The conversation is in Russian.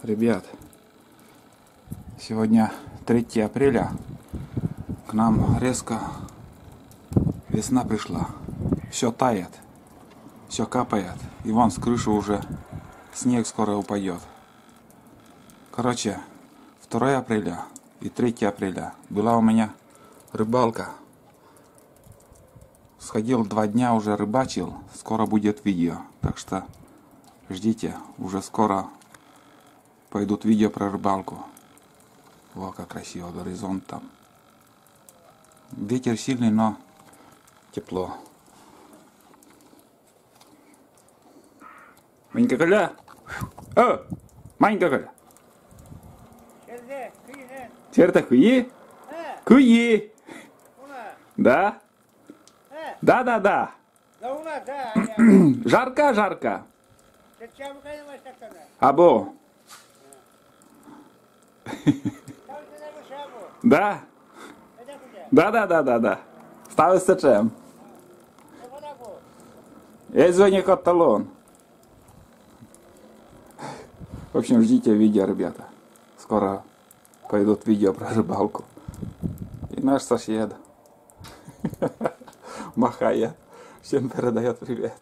Ребят, сегодня 3 апреля, к нам резко весна пришла, все тает, все капает, и вон с крыши уже снег скоро упадет. Короче, 2 апреля и 3 апреля была у меня рыбалка. Сходил 2 дня, уже рыбачил, скоро будет видео, так что ждите, уже скоро пойдут видео про рыбалку. Во, как красиво, горизонт там. Ветер сильный, но тепло. Манька Коля! О! Манька Коля! Черта куи? Куи! Да? Да. Жарко. Або. Да. Да. Ставиш сечем. Я звоню кот талон. В общем, ждите видео, ребята. Скоро пойдут видео про рыбалку. И наш сосед махая, всем передает привет.